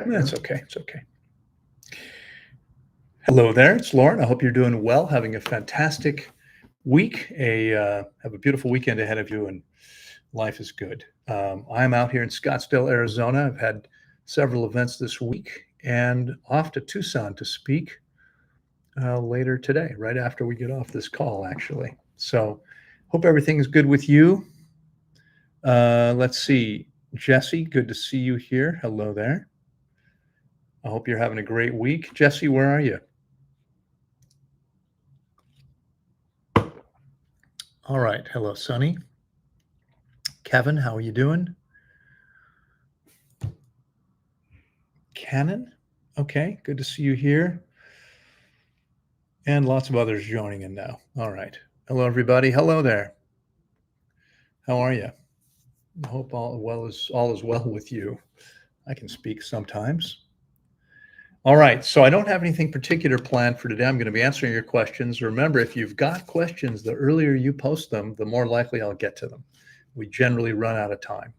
That's okay. It's okay. Hello there. It's Loren. I hope you're doing well, having a fantastic week. Have a beautiful weekend ahead of you, and life is good. I'm out here in Scottsdale, Arizona. I've had several events this week and off to Tucson to speak later today, right after we get off this call, actually. So, hope everything is good with you. Let's see. Jesse, good to see you here. Hello there. I hope you're having a great week. Jesse, where are you? All right. Hello, Sonny. Kevin, how are you doing? Cannon? Okay, good to see you here. And lots of others joining in now. All right. Hello, everybody. Hello there. How are you? I hope all is well with you. I can speak sometimes. All right. So I don't have anything particular planned for today. I'm going to be answering your questions. Remember, if you've got questions, the earlier you post them, the more likely I'll get to them. We generally run out of time.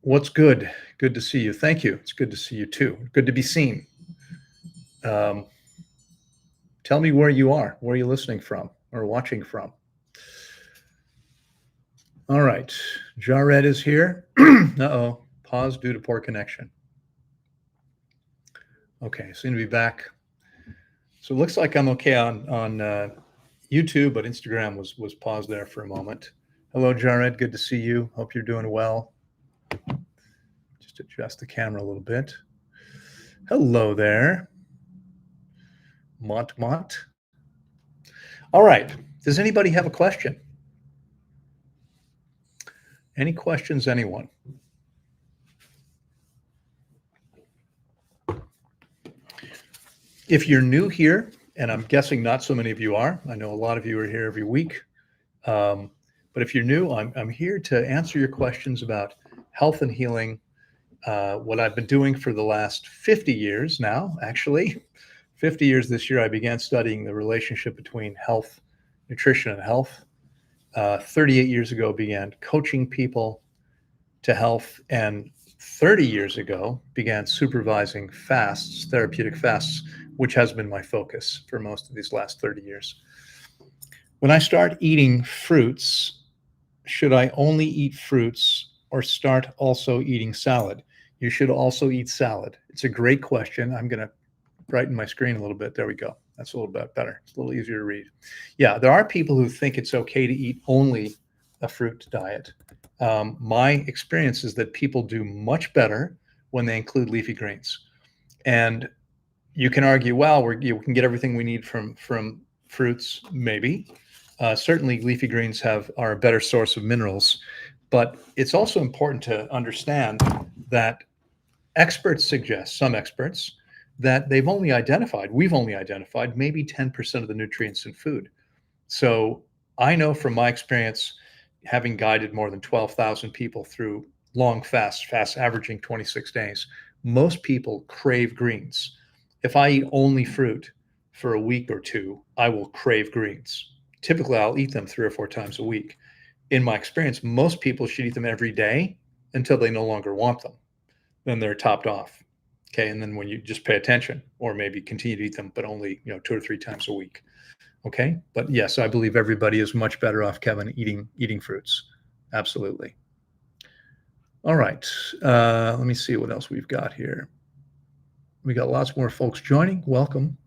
What's good? Good to see you. Thank you. It's good to see you too. Good to be seen. Tell me where you are. Where are you listening from or watching from? All right. Jared is here. Uh-oh. Pause due to poor connection. Okay. Seem to be back. So it looks like I'm okay on YouTube, but Instagram was paused there for a moment. Hello, Jared. Good to see you. Hope you're doing well. Just adjust the camera a little bit. Hello there. Mont. All right. Does anybody have a question? Any questions, anyone? If you're new here, and I'm guessing not so many of you are, I know a lot of you are here every week, but if you're new, I'm here to answer your questions about health and healing, what I've been doing for the last 50 years now, actually. 50 years this year, I began studying the relationship between health, nutrition, and health. 38 years ago, began coaching people to health, and 30 years ago, began supervising fasts, therapeutic fasts, which has been my focus for most of these last 30 years. When I start eating fruits, should I only eat fruits or start also eating salad? You should also eat salad. It's a great question. I'm going to brighten my screen a little bit. There we go. That's a little bit better. It's a little easier to read. Yeah, there are people who think it's okay to eat only a fruit diet. My experience is that people do much better when they include leafy greens. And you can argue, well, we can get everything we need from fruits, maybe. Certainly, leafy greens are a better source of minerals. But it's also important to understand that some experts, that we've only identified maybe 10% of the nutrients in food. So I know from my experience, having guided more than 12,000 people through long fasts averaging 26 days, most people crave greens. If I eat only fruit for a week or two, I will crave greens. Typically, I'll eat them 3 or 4 times a week. In my experience, most people should eat them every day until they no longer want them. Then they're topped off. Okay. And then when you just pay attention, or maybe continue to eat them, but only 2 or 3 times a week. Okay. But yes, I believe everybody is much better off, Kevin, eating fruits. Absolutely. All right. Let me see what else we've got here. We got lots more folks joining. Welcome.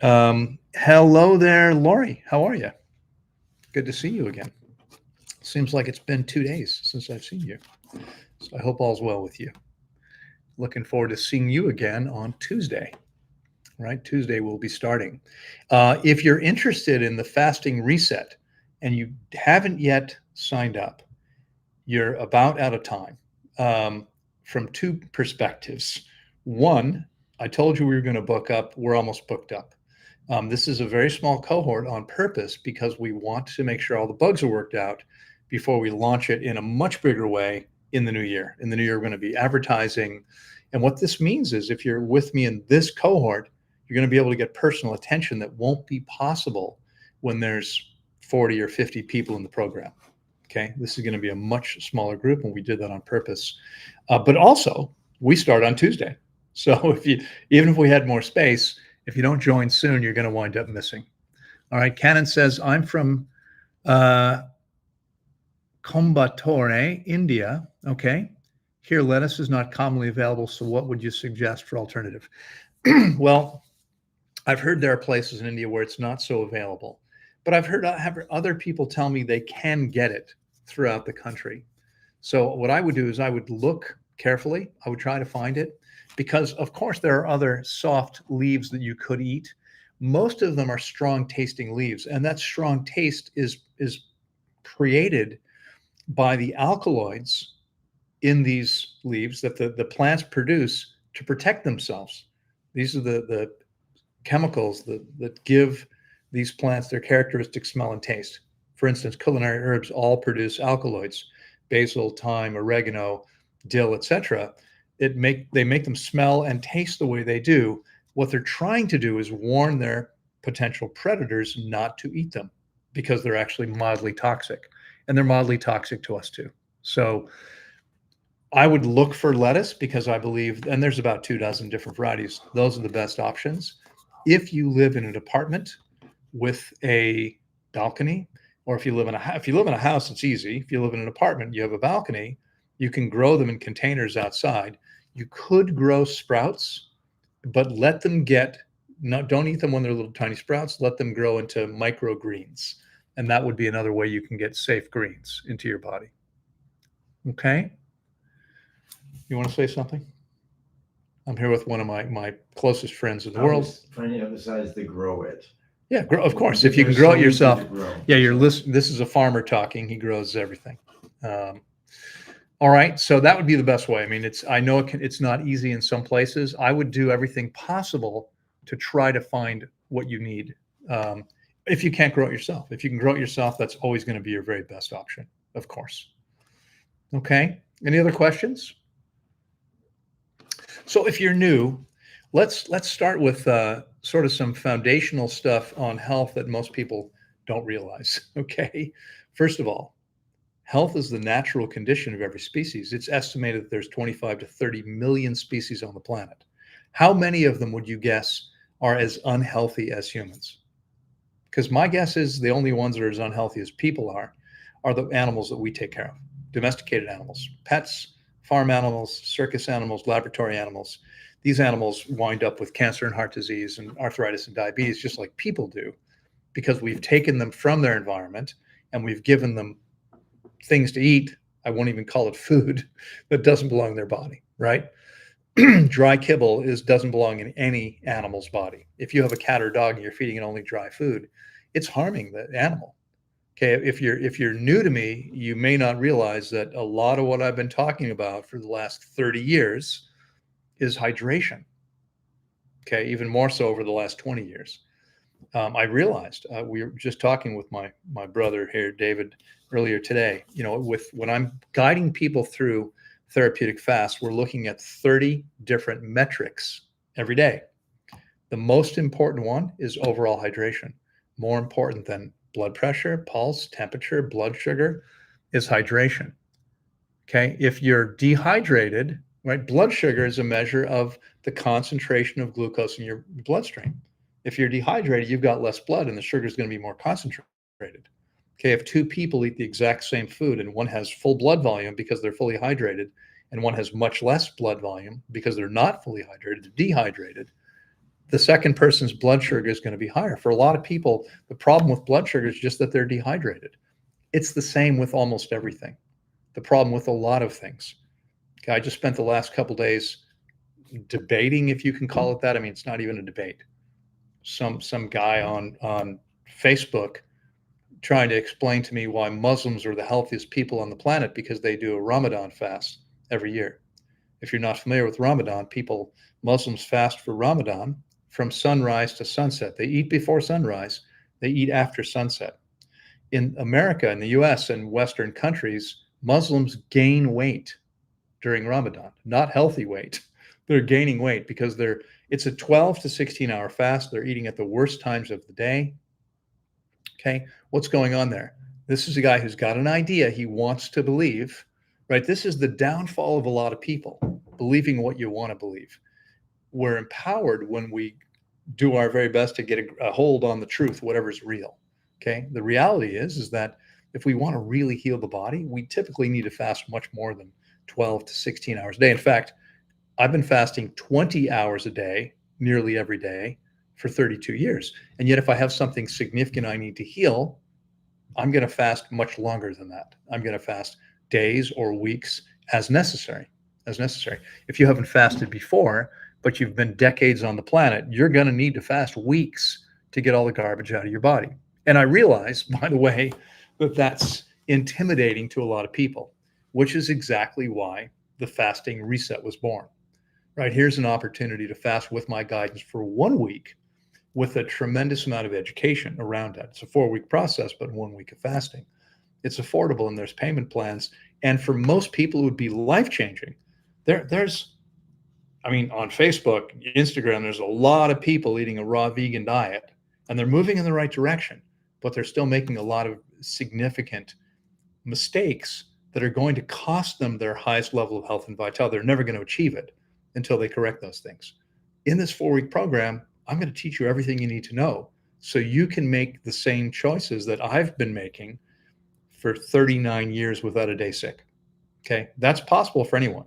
Hello there, Lori. How are you? Good to see you again. Seems like it's been 2 days since I've seen you. So I hope all's well with you. Looking forward to seeing you again on Tuesday. Right? Tuesday we'll be starting. If you're interested in the fasting reset and you haven't yet signed up, you're about out of time from 2 perspectives. One, I told you we were going to book up. We're almost booked up. This is a very small cohort on purpose because we want to make sure all the bugs are worked out before we launch it in a much bigger way in the new year. In the new year, we're going to be advertising. And what this means is if you're with me in this cohort, you're going to be able to get personal attention that won't be possible when there's 40 or 50 people in the program. Okay, this is going to be a much smaller group, and we did that on purpose. But also, we start on Tuesday. So even if we had more space, if you don't join soon, you're going to wind up missing. All right, Cannon says, I'm from uh, Coimbatore, India. Okay, here lettuce is not commonly available, so what would you suggest for alternative? Well, I've heard there are places in India where it's not so available, but I've heard other people tell me they can get it throughout the country. So what I would do is I would look carefully. I would try to find it because, of course, there are other soft leaves that you could eat. Most of them are strong tasting leaves, and that strong taste is created by the alkaloids in these leaves that the plants produce to protect themselves. These are the chemicals that give these plants their characteristic smell and taste. For instance, culinary herbs all produce alkaloids: basil, thyme, oregano, dill, etc. They make them smell and taste the way they do. What they're trying to do is warn their potential predators not to eat them because they're actually mildly toxic, and they're mildly toxic to us too. So I would look for lettuce because I believe, and there's about 24 different varieties. Those are the best options. If you live in an apartment with a balcony, or if you live in a house, it's easy. If you live in an apartment, you have a balcony, you can grow them in containers outside. You could grow sprouts, but let them don't eat them when they're little tiny sprouts. Let them grow into microgreens, and that would be another way you can get safe greens into your body. Okay. You want to say something? I'm here with one of my closest friends in the world. Was trying to emphasize the grow it. Yeah, of course. If you can grow it yourself. Yeah, this is a farmer talking. He grows everything. All right, so that would be the best way. I mean, I know it's not easy in some places. I would do everything possible to try to find what you need. If you can't grow it yourself, if you can grow it yourself, that's always going to be your very best option, of course. Okay. Any other questions? So if you're new, let's start with sort of some foundational stuff on health that most people don't realize. Okay. First of all, health is the natural condition of every species. It's estimated that there's 25 to 30 million species on the planet. How many of them would you guess are as unhealthy as humans? Because my guess is the only ones that are as unhealthy as people are the animals that we take care of. Domesticated animals, pets, farm animals, circus animals, laboratory animals. These animals wind up with cancer and heart disease and arthritis and diabetes, just like people do, because we've taken them from their environment and we've given them things to eat. I won't even call it food that doesn't belong in their body, right? Dry kibble doesn't belong in any animal's body. If you have a cat or dog and you're feeding it only dry food, it's harming the animal. Okay, if you're new to me, you may not realize that a lot of what I've been talking about for the last 30 years is hydration. Okay, even more so over the last 20 years. I realized we were just talking with my brother here, David, earlier today. When I'm guiding people through therapeutic fast, we're looking at 30 different metrics every day. The most important one is overall hydration. More important than blood pressure, pulse, temperature, blood sugar is hydration. Okay. If you're dehydrated, right, blood sugar is a measure of the concentration of glucose in your bloodstream. If you're dehydrated, you've got less blood and the sugar is going to be more concentrated. Okay. If two people eat the exact same food and one has full blood volume because they're fully hydrated and one has much less blood volume because they're not fully hydrated, they're dehydrated, the second person's blood sugar is going to be higher. For a lot of people, the problem with blood sugar is just that they're dehydrated. It's the same with almost everything. The problem with a lot of things. Okay, I just spent the last couple of days debating, if you can call it that. I mean, it's not even a debate. Some guy on Facebook trying to explain to me why Muslims are the healthiest people on the planet because they do a Ramadan fast every year. If you're not familiar with Ramadan, Muslims fast for Ramadan from sunrise to sunset. They eat before sunrise, they eat after sunset. In America, in the US and Western countries, Muslims gain weight during Ramadan, not healthy weight. They're gaining weight because it's a 12 to 16 hour fast. They're eating at the worst times of the day. Okay. What's going on there? This is a guy who's got an idea he wants to believe, right? This is the downfall of a lot of people, believing what you want to believe. We're empowered when we do our very best to get a hold on the truth, whatever's real. Okay. The reality is that if we want to really heal the body, we typically need to fast much more than 12 to 16 hours a day. In fact, I've been fasting 20 hours a day, nearly every day for 32 years. And yet, if I have something significant I need to heal, I'm going to fast much longer than that. I'm going to fast days or weeks as necessary. As necessary. If you haven't fasted before, but you've been decades on the planet, you're going to need to fast weeks to get all the garbage out of your body. And I realize, by the way, that that's intimidating to a lot of people, which is exactly why the fasting reset was born. Right? Here's an opportunity to fast with my guidance for 1 week with a tremendous amount of education around that. It's a 4-week process, but 1 week of fasting. It's affordable and there's payment plans. And for most people, it would be life-changing. There's on Facebook, Instagram, there's a lot of people eating a raw vegan diet and they're moving in the right direction, but they're still making a lot of significant mistakes that are going to cost them their highest level of health and vitality. They're never going to achieve it until they correct those things. In this 4-week program, I'm going to teach you everything you need to know so you can make the same choices that I've been making for 39 years without a day sick. Okay. That's possible for anyone.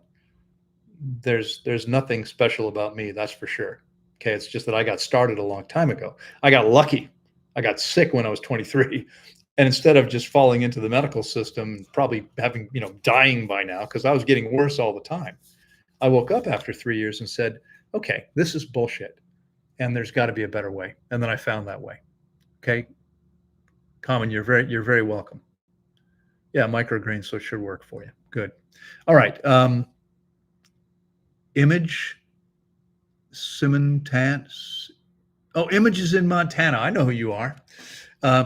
There's nothing special about me, that's for sure. Okay. It's just that I got started a long time ago. I got lucky. I got sick when I was 23. And instead of just falling into the medical system, probably having, dying by now, because I was getting worse all the time, I woke up after 3 years and said, okay, this is bullshit. And there's got to be a better way. And then I found that way. Okay. Common, you're very welcome. Yeah, microgreens, so it should work for you. Good. All right. Image Simon-Tans. Oh, Image is in Montana. I know who you are.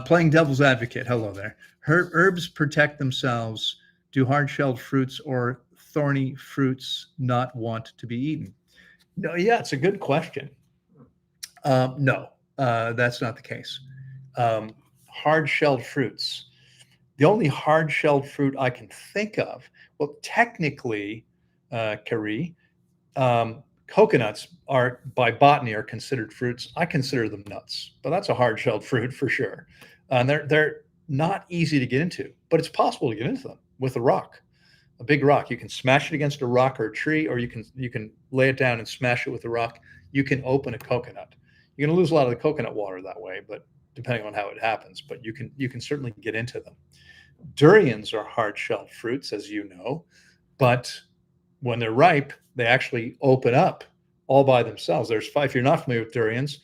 Playing devil's advocate. Hello there. Herbs protect themselves. Do hard-shelled fruits or thorny fruits not want to be eaten? No, yeah, it's a good question. No, that's not the case. Hard-shelled fruits. The only hard-shelled fruit I can think of, well, technically, Carrie, coconuts are, by botany, are considered fruits. I consider them nuts, but that's a hard-shelled fruit for sure. And they're not easy to get into, but it's possible to get into them with a rock, a big rock. You can smash it against a rock or a tree, or you can lay it down and smash it with a rock. You can open a coconut. You're going to lose a lot of the coconut water that way, but depending on how it happens, but you can certainly get into them. Durians are hard-shelled fruits, as you know, but when they're ripe, they actually open up all by themselves. If you're not familiar with durians,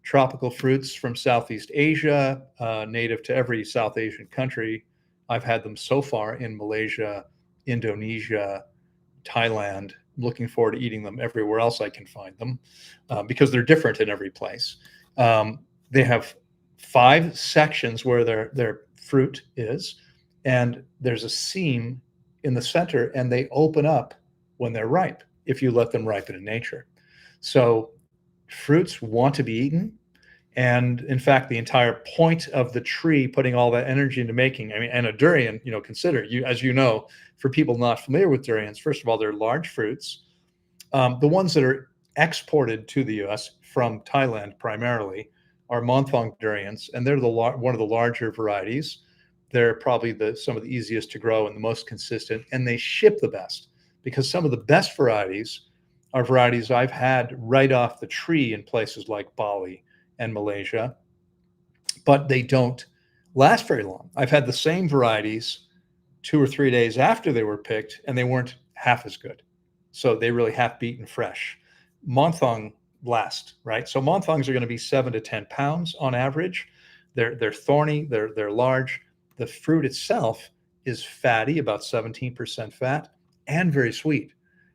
tropical fruits from Southeast Asia, native to every South Asian country. I've had them so far in Malaysia, Indonesia, Thailand. Looking forward to eating them everywhere else I can find them because they're different in every place. They have 5 sections where their fruit is, and there's a seam in the center, and they open up when they're ripe if you let them ripen in nature. So fruits want to be eaten. And in fact, the entire point of the tree putting all that energy into making, and a durian, consider, as you know, for people not familiar with durians, first of all, they're large fruits. The ones that are exported to the US from Thailand primarily are Monthong durians, and they're one of the larger varieties. They're probably some of the easiest to grow and the most consistent, and they ship the best because some of the best varieties are varieties I've had right off the tree in places like Bali and Malaysia, but they don't last very long. I've had the same varieties 2 or 3 days after they were picked, and they weren't half as good. So they really have beaten fresh. Monthong last, right? So monthongs are going to be 7 to 10 pounds on average. They're thorny, they're large. The fruit itself is fatty, about 17% fat, and very sweet,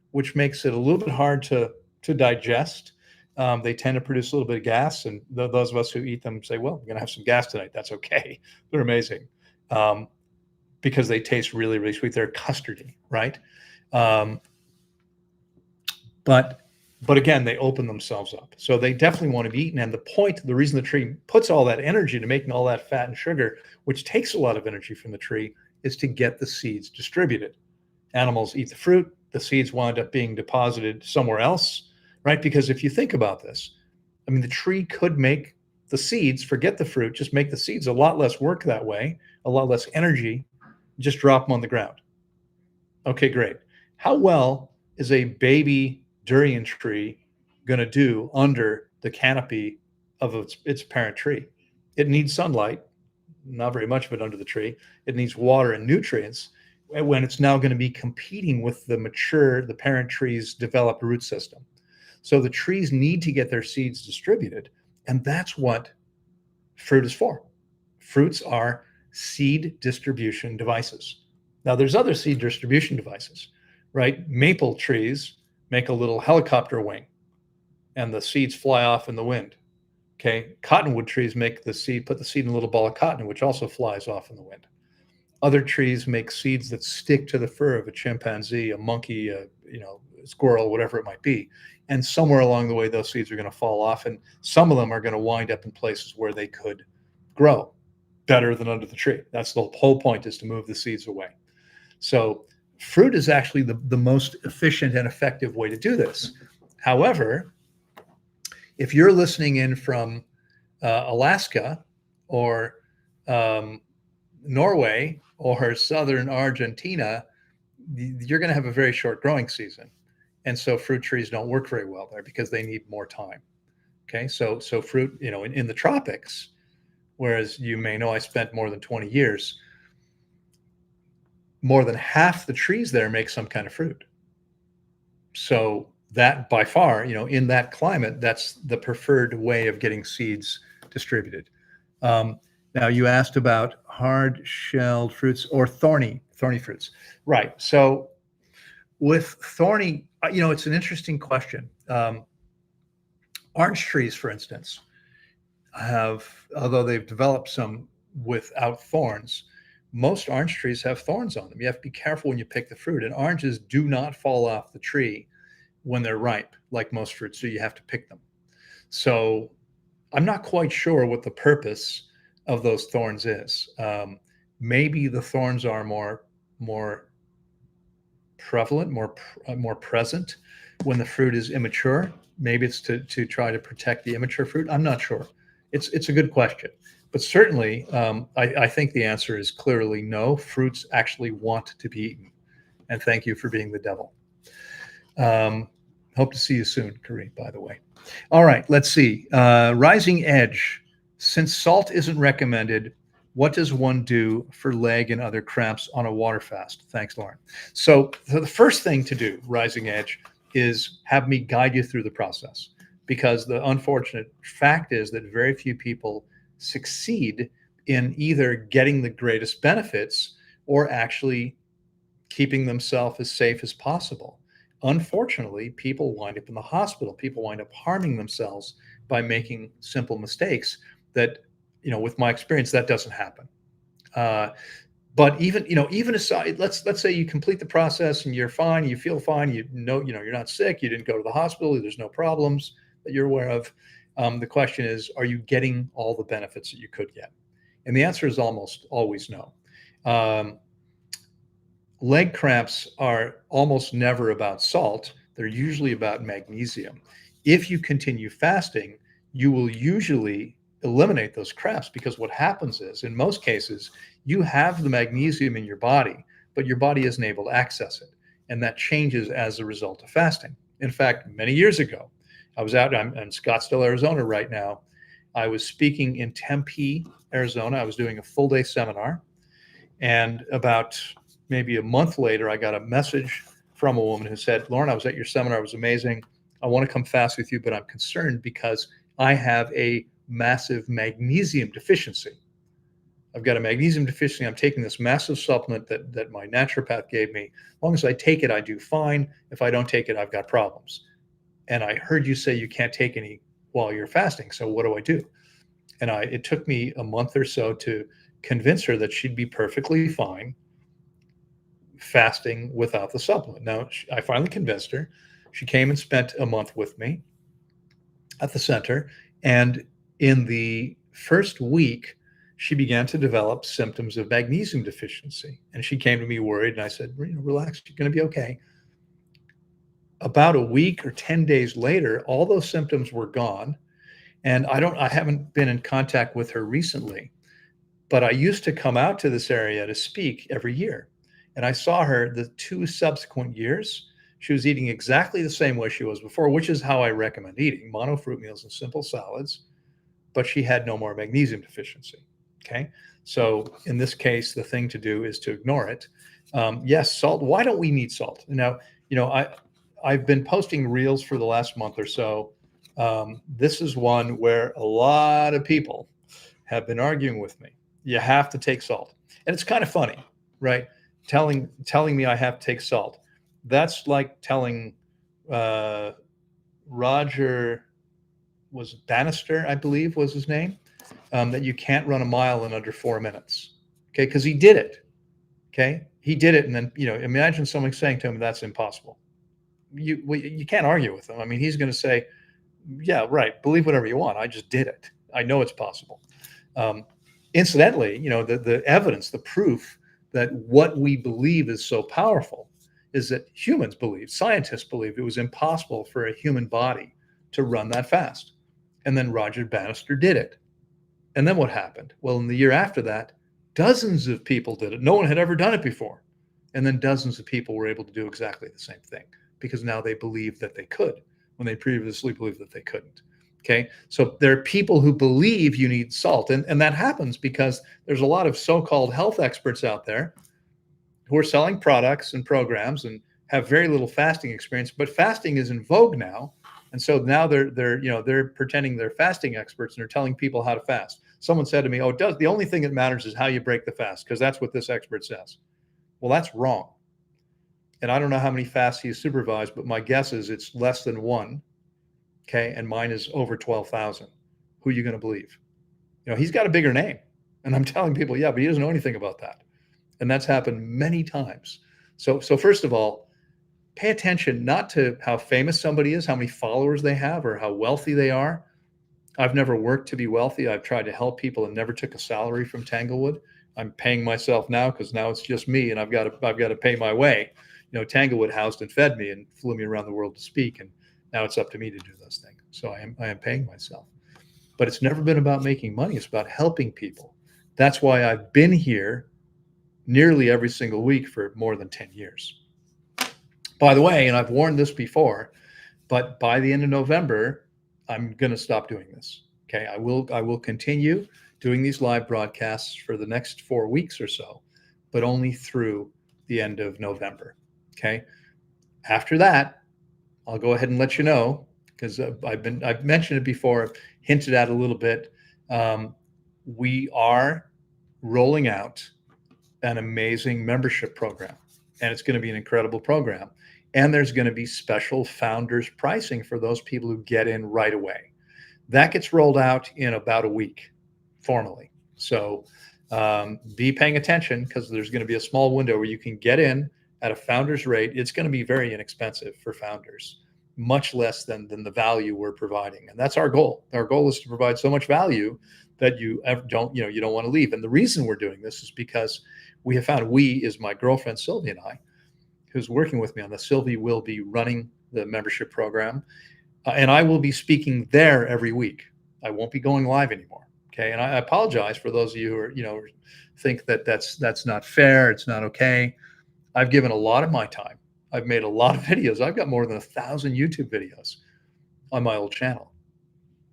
which makes it a little bit hard to digest. They tend to produce a little bit of gas, and those of us who eat them say, well, we're going to have some gas tonight. That's okay. They're amazing because they taste really, really sweet. They're custardy, right? But But again, they open themselves up. So they definitely want to be eaten. And the reason the tree puts all that energy to making all that fat and sugar, which takes a lot of energy from the tree, is to get the seeds distributed. Animals eat the fruit, the seeds wind up being deposited somewhere else, right? Because if you think about this, I mean, the tree could make the seeds, forget the fruit, just make the seeds, a lot less work that way, a lot less energy, just drop them on the ground. Okay, great. How well is a baby durian tree going to do under the canopy of its parent tree? It needs sunlight, not very much of it under the tree. It needs water and nutrients when it's now going to be competing with the parent tree's developed root system. So the trees need to get their seeds distributed, and that's what fruit is for. Fruits are seed distribution devices. Now, there's other seed distribution devices, right? Maple trees make a little helicopter wing, and the seeds fly off in the wind. Okay, cottonwood trees put the seed in a little ball of cotton, which also flies off in the wind. Other trees make seeds that stick to the fur of a chimpanzee, a monkey, a squirrel, whatever it might be. And somewhere along the way, those seeds are going to fall off, and some of them are going to wind up in places where they could grow better than under the tree. That's the whole point, is to move the seeds away. So fruit is actually the most efficient and effective way to do this. However, if you're listening in from Alaska or Norway or southern Argentina, you're going to have a very short growing season. And so fruit trees don't work very well there because they need more time. Okay, so fruit, in the tropics, whereas you may know I spent more than 20 years, more than half the trees there make some kind of fruit. So that by far, in that climate, that's the preferred way of getting seeds distributed. Now you asked about hard-shelled fruits or thorny fruits. Right. So with thorny, it's an interesting question. Orange trees, for instance, although they've developed some without thorns, most orange trees have thorns on them. You have to be careful when you pick the fruit, and oranges do not fall off the tree when they're ripe, like most fruits, so you have to pick them. So I'm not quite sure what the purpose of those thorns is. Maybe the thorns are more prevalent, more present when the fruit is immature. Maybe it's to try to protect the immature fruit. I'm not sure. It's a good question, but certainly I think the answer is clearly no. Fruits actually want to be eaten. And thank you for being the devil. Hope to see you soon, Kareem, by the way. All right, let's see. Rising Edge. Since salt isn't recommended, what does one do for leg and other cramps on a water fast? Thanks, Loren. So the first thing to do, Rising Edge, is have me guide you through the process, because the unfortunate fact is that very few people succeed in either getting the greatest benefits or actually keeping themselves as safe as possible. Unfortunately, people wind up in the hospital. People wind up harming themselves by making simple mistakes that, with my experience, that doesn't happen. But even aside, let's say you complete the process and you're fine, you feel fine, you're not sick, you didn't go to the hospital, there's no problems that you're aware of. The question is, are you getting all the benefits that you could get? And the answer is almost always no. Leg cramps are almost never about salt. They're usually about magnesium. If you continue fasting, you will usually eliminate those cramps, because what happens is, in most cases, you have the magnesium in your body, but your body isn't able to access it. And that changes as a result of fasting. In fact, many years ago, I'm in Scottsdale, Arizona right now. I was speaking in Tempe, Arizona. I was doing a full day seminar. And about maybe a month later, I got a message from a woman who said, Loren, I was at your seminar. It was amazing. I want to come fast with you, but I'm concerned because I have a massive magnesium deficiency. I've got a magnesium deficiency. I'm taking this massive supplement that my naturopath gave me. As long as I take it, I do fine. If I don't take it, I've got problems. And I heard you say you can't take any while you're fasting. So what do I do? And it took me a month or so to convince her that she'd be perfectly fine fasting without the supplement. Now, I finally convinced her. She came and spent a month with me at the center. And in the first week, she began to develop symptoms of magnesium deficiency. And she came to me worried. And I said, relax, you're going to be okay. About a week or 10 days later, all those symptoms were gone. And I haven't been in contact with her recently, but I used to come out to this area to speak every year. And I saw her the 2 subsequent years. She was eating exactly the same way she was before, which is how I recommend eating mono fruit meals and simple salads, but she had no more magnesium deficiency. Okay. So in this case, the thing to do is to ignore it. Yes, salt. Why don't we need salt? Now, I've been posting reels for the last month or so. This is one where a lot of people have been arguing with me. You have to take salt. And it's kind of funny, right? Telling me I have to take salt. That's like telling Roger was Bannister, I believe was his name, that you can't run a mile in under 4 minutes. Okay, because he did it. Okay, he did it, and then imagine someone saying to him that's impossible. You can't argue with him. I mean, he's going to say, yeah, right. Believe whatever you want. I just did it. I know it's possible. Incidentally, the evidence, the proof that what we believe is so powerful is that humans believe, scientists believe it was impossible for a human body to run that fast. And then Roger Bannister did it. And then what happened? Well, in the year after that, dozens of people did it. No one had ever done it before. And then dozens of people were able to do exactly the same thing because now they believe that they could when they previously believed that they couldn't. Okay. So there are people who believe you need salt. And that happens because there's a lot of so-called health experts out there who are selling products and programs and have very little fasting experience, but fasting is in vogue now. And so now they're pretending they're fasting experts and they're telling people how to fast. Someone said to me, the only thing that matters is how you break the fast, because that's what this expert says. Well, that's wrong. And I don't know how many fasts he's supervised, but my guess is it's less than 1. Okay. And mine is over 12,000. Who are you going to believe? He's got a bigger name. And I'm telling people, yeah, but he doesn't know anything about that. And that's happened many times. So first of all, pay attention not to how famous somebody is, how many followers they have, or how wealthy they are. I've never worked to be wealthy. I've tried to help people and never took a salary from Tanglewood. I'm paying myself now because now it's just me and I've got to pay my way. Tanglewood housed and fed me and flew me around the world to speak. And now it's up to me to do those things. So I am paying myself. But it's never been about making money. It's about helping people. That's why I've been here nearly every single week for more than 10 years. By the way, and I've warned this before, but by the end of November, I'm going to stop doing this. Okay. I will continue doing these live broadcasts for the next 4 weeks or so, but only through the end of November. Okay. After that, I'll go ahead and let you know, because I've mentioned it before, hinted at a little bit. We are rolling out an amazing membership program, and it's going to be an incredible program. And there's going to be special founders pricing for those people who get in right away. That gets rolled out in about a week formally. So be paying attention, because there's going to be a small window where you can get in at a founder's rate. It's going to be very inexpensive for founders, much less than the value we're providing. And that's our goal. Our goal is to provide so much value that you don't want to leave. And the reason we're doing this is because we have found, is my girlfriend Sylvie and I, who's working with me on this. Sylvie will be running the membership program, and I will be speaking there every week. I won't be going live anymore. Okay. And I apologize for those of you who are, think that that's not fair. It's not okay. I've given a lot of my time. I've made a lot of videos. I've got more than 1,000 YouTube videos on my old channel.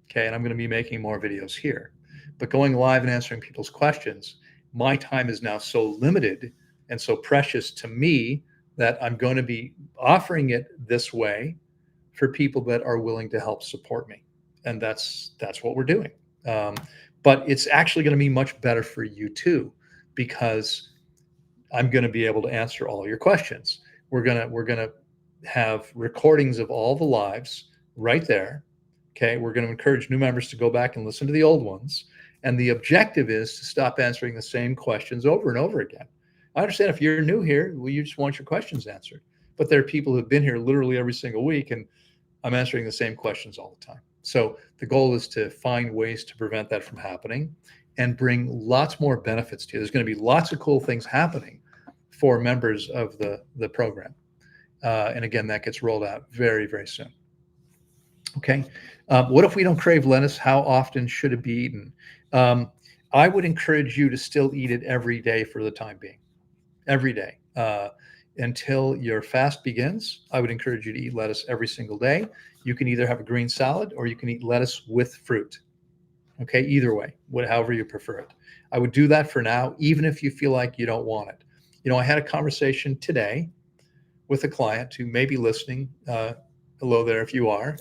Okay. And I'm going to be making more videos here, but going live and answering people's questions, my time is now so limited and so precious to me that I'm going to be offering it this way for people that are willing to help support me. And that's what we're doing. But it's actually going to be much better for you too, because I'm going to be able to answer all your questions. We're going to have recordings of all the lives right there. Okay. We're going to encourage new members to go back and listen to the old ones. And the objective is to stop answering the same questions over and over again. I understand if you're new here, well, you just want your questions answered. But there are people who've been here literally every single week, and I'm answering the same questions all the time. So the goal is to find ways to prevent that from happening and bring lots more benefits to you. There's going to be lots of cool things happening for members of the program. And again, that gets rolled out very, very soon. Okay. What if we don't crave lettuce? How often should it be eaten? Um, I would encourage you to still eat it every day for the time being, every day. Until your fast begins, I would encourage you to eat lettuce every single day. You can either have a green salad or you can eat lettuce with fruit. Okay, either way, however you prefer it. I would do that for now, even if you feel like you don't want it. I had a conversation today with a client who may be listening. Hello there, if you are.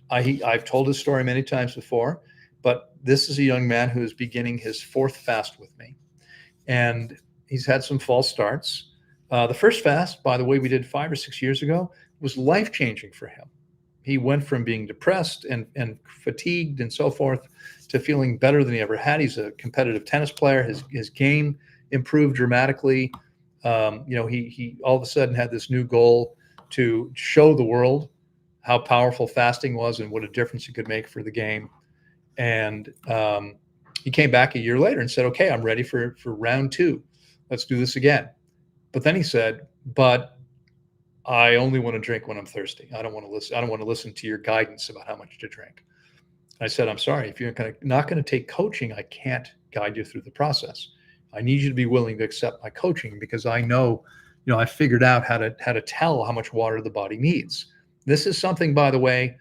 I've told his story many times before, but this is a young man who is beginning his fourth fast with me. And he's had some false starts. The first fast, by the way, we did 5 or 6 years ago, was life-changing for him. He went from being depressed and fatigued and so forth to feeling better than he ever had. He's a competitive tennis player. His game improved dramatically. He all of a sudden had this new goal to show the world how powerful fasting was and what a difference it could make for the game. And he came back a year later and said, okay, I'm ready for round 2. Let's do this again. But then he said, but I only want to drink when I'm thirsty. I don't want to listen to your guidance about how much to drink. I said, I'm sorry, if you're not going to take coaching, I can't guide you through the process. I need you to be willing to accept my coaching because I know, I figured out how to tell how much water the body needs. This is something, by the way,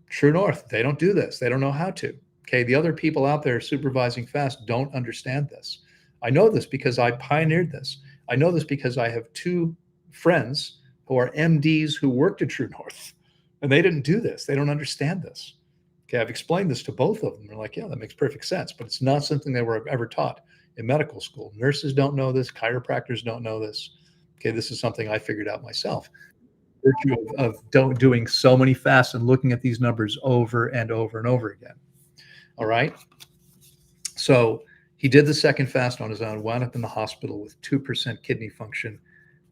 True North, they don't do this. They don't know how to. Okay. The other people out there supervising fast don't understand this. I know this because I pioneered this. I know this because I have 2 friends who are MDs who worked at True North, and they didn't do this. They don't understand this. Okay, I've explained this to both of them. They're like, yeah, that makes perfect sense, but it's not something they were ever taught in medical school. Nurses don't know this. Chiropractors don't know this. Okay, this is something I figured out myself. Virtue of doing so many fasts and looking at these numbers over and over and over again. All right. So he did the second fast on his own, wound up in the hospital with 2% kidney function.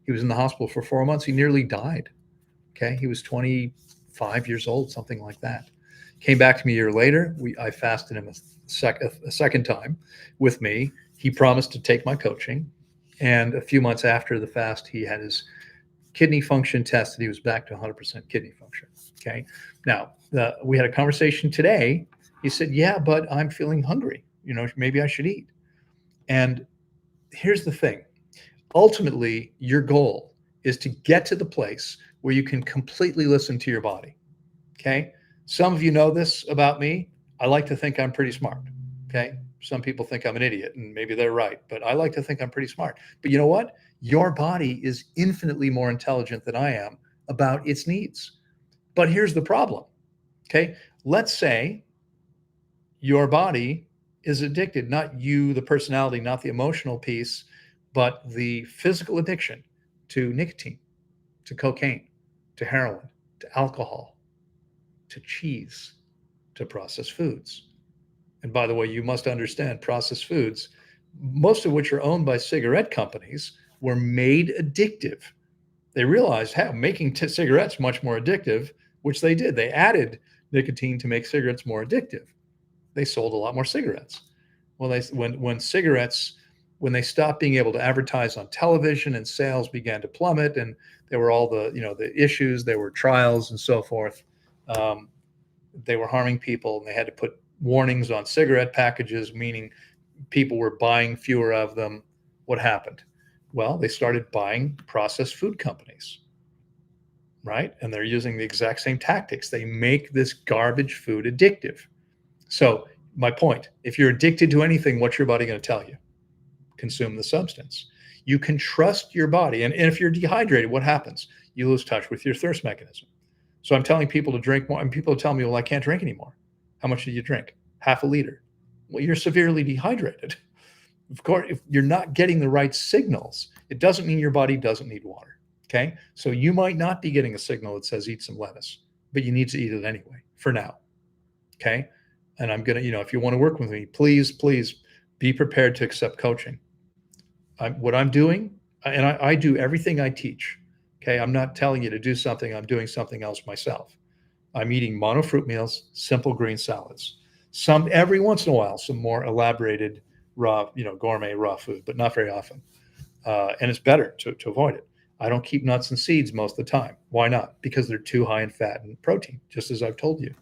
He was in the hospital for 4 months. He nearly died. Okay. He was 25 years old, something like that. Came back to me a year later. I fasted him a second time with me. He promised to take my coaching. And a few months after the fast, he had his kidney function tested. He was back to 100% kidney function. Okay. Now, we had a conversation today. He said, yeah, but I'm feeling hungry. Maybe I should eat. And here's the thing. Ultimately, your goal is to get to the place where you can completely listen to your body. Okay. Some of you know this about me. I like to think I'm pretty smart. Okay. Some people think I'm an idiot, and maybe they're right, but I like to think I'm pretty smart. But you know what? Your body is infinitely more intelligent than I am about its needs. But here's the problem. Okay. Let's say your body is addicted, not you, the personality, not the emotional piece, but the physical addiction to nicotine, to cocaine, to heroin, to alcohol, to cheese, to processed foods. And by the way, you must understand processed foods, most of which are owned by cigarette companies, were made addictive. They realized, hey, making cigarettes much more addictive, which they did. They added nicotine to make cigarettes more addictive. They sold a lot more cigarettes. Well, when they stopped being able to advertise on television and sales began to plummet, and there were all the issues, there were trials and so forth. They were harming people, and they had to put warnings on cigarette packages, meaning people were buying fewer of them. What happened? Well, they started buying processed food companies, right? And they're using the exact same tactics. They make this garbage food addictive. So my point, if you're addicted to anything, what's your body going to tell you? Consume the substance. You can trust your body. And if you're dehydrated, what happens? You lose touch with your thirst mechanism. So I'm telling people to drink more, and people tell me, well, I can't drink anymore. How much do you drink? Half a liter. Well, you're severely dehydrated. Of course, if you're not getting the right signals, it doesn't mean your body doesn't need water. Okay. So you might not be getting a signal that says eat some lettuce, but you need to eat it anyway for now. Okay. And I'm going to, if you want to work with me, please be prepared to accept coaching. What I'm doing, and I do everything I teach. Okay. I'm not telling you to do something. I'm doing something else myself. I'm eating mono fruit meals, simple green salads. Some every once in a while, some more elaborated raw, gourmet raw food, but not very often. And it's better to avoid it. I don't keep nuts and seeds most of the time. Why not? Because they're too high in fat and protein, just as I've told you.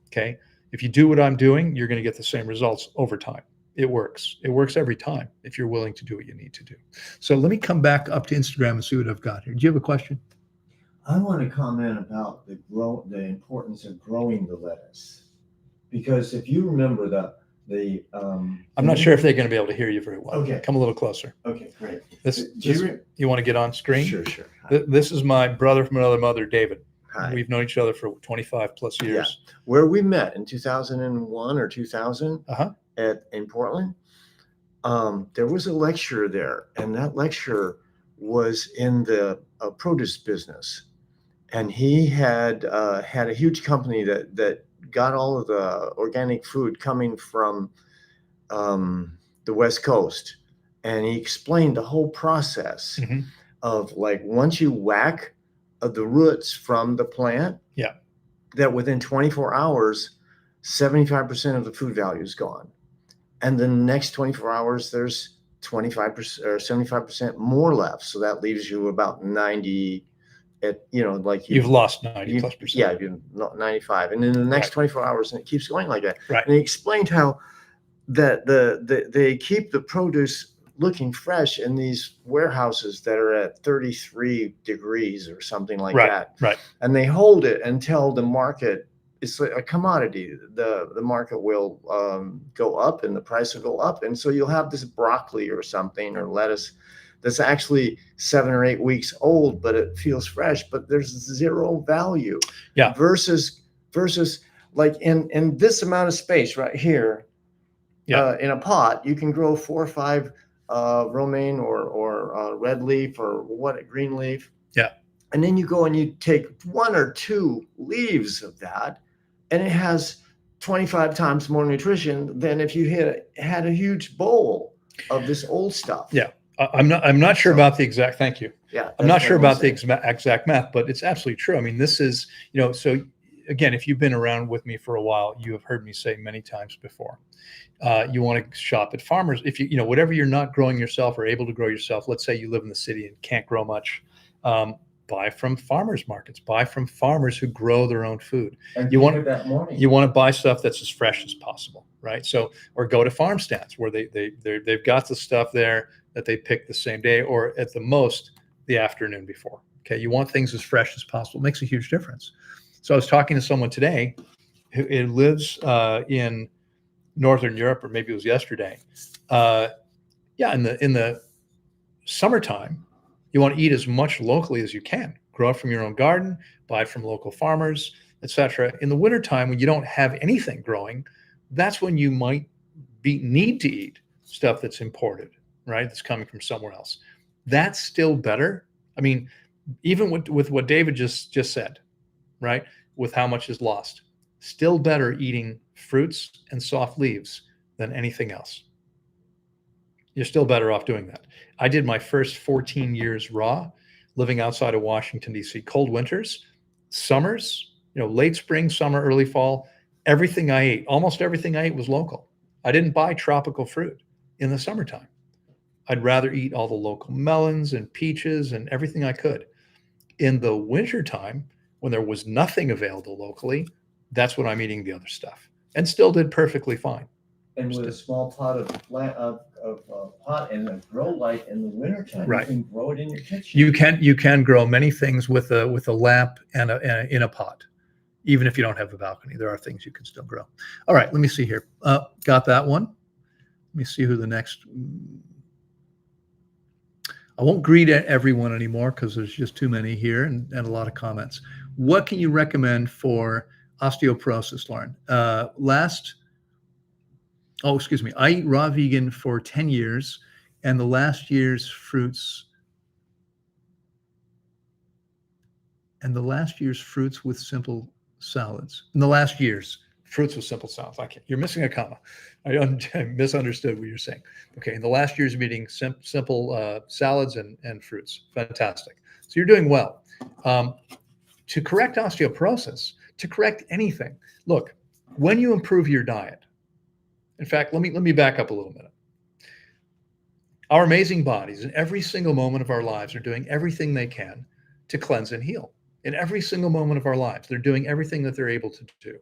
Okay. If you do what I'm doing, you're going to get the same results over time. It works. It works every time if you're willing to do what you need to do. So let me come back up to Instagram and see what I've got here. Do you have a question? I want to comment about the importance of growing the lettuce, because if you remember I'm not sure if they're going to be able to hear you very well. Okay. Come a little closer. Okay, great. You want to get on screen? Sure. This is my brother from another mother, David. Hi. We've known each other for 25 plus years. Yeah. Where we met in 2001 or 2000 in Portland, there was a lecturer there, and that lecturer was in the produce business, and he had a huge company that got all of the organic food coming from the West Coast, and he explained the whole process of, like, once you whack the roots from the plant, that within 24 hours, 75% of the food value is gone. And the next 24 hours, there's 25% or 75% more left. So that leaves you about 90 you've lost 90 plus percent. Yeah, you're 95. And in the next 24 hours, and it keeps going like that. Right. And he explained how that they keep the produce looking fresh in these warehouses that are at 33 degrees or something like that. Right. And they hold it until the market, it's like a commodity. The market will go up and the price will go up. And so you'll have this broccoli or something or lettuce that's actually 7 or 8 weeks old, but it feels fresh, but there's zero value. Yeah. Versus like in this amount of space right here, in a pot, you can grow 4 or 5 romaine or red leaf or green leaf. Yeah. And then you go and you take 1 or 2 leaves of that, and it has 25 times more nutrition than if you had a huge bowl of this old stuff. Yeah. I'm not sure about the exact, thank you. Yeah. I'm not sure about the exact math, but it's absolutely true. I mean, this is, so again, if you've been around with me for a while, you have heard me say many times before, you want to shop at farmers. If whatever you're not growing yourself or able to grow yourself, let's say you live in the city and can't grow much, buy from farmers markets, buy from farmers who grow their own food. And you want to buy stuff that's as fresh as possible, right? So, or go to farm stands where they've got the stuff there that they pick the same day or at the most the afternoon before. Okay, you want things as fresh as possible. It makes a huge difference. So I was talking to someone today who lives in Northern Europe, or maybe it was yesterday. In the summertime, you want to eat as much locally as you can. Grow it from your own garden, buy it from local farmers, etc. In the wintertime, when you don't have anything growing, that's when you might need to eat stuff that's imported, right? That's coming from somewhere else. That's still better. I mean, even with what David just said, right? With how much is lost, still better eating fruits and soft leaves than anything else. You're still better off doing that. I did my first 14 years raw, living outside of Washington, D.C. Cold winters, summers, late spring, summer, early fall. Almost everything I ate was local. I didn't buy tropical fruit in the summertime. I'd rather eat all the local melons and peaches and everything I could. In the wintertime, when there was nothing available locally, that's when I'm eating the other stuff, and still did perfectly fine. And with a small pot of pot and a grow light in the wintertime, right, you can grow it in your kitchen. You can grow many things with a lamp and in a pot, even if you don't have a balcony. There are things you can still grow. All right, let me see here. Got that one. Let me see who the next. I won't greet everyone anymore because there's just too many here and a lot of comments. What can you recommend for osteoporosis, Loren? I eat raw vegan for 10 years, and the last year's fruits with simple salads. In the last year's fruits with simple salads. You're missing a comma. I misunderstood what you're saying. Okay, in the last year's meeting, simple salads and fruits. Fantastic. So you're doing well. To correct osteoporosis, to correct anything, look, when you improve your diet, in fact, let me back up a little minute. Our amazing bodies in every single moment of our lives are doing everything they can to cleanse and heal. In every single moment of our lives, they're doing everything that they're able to do.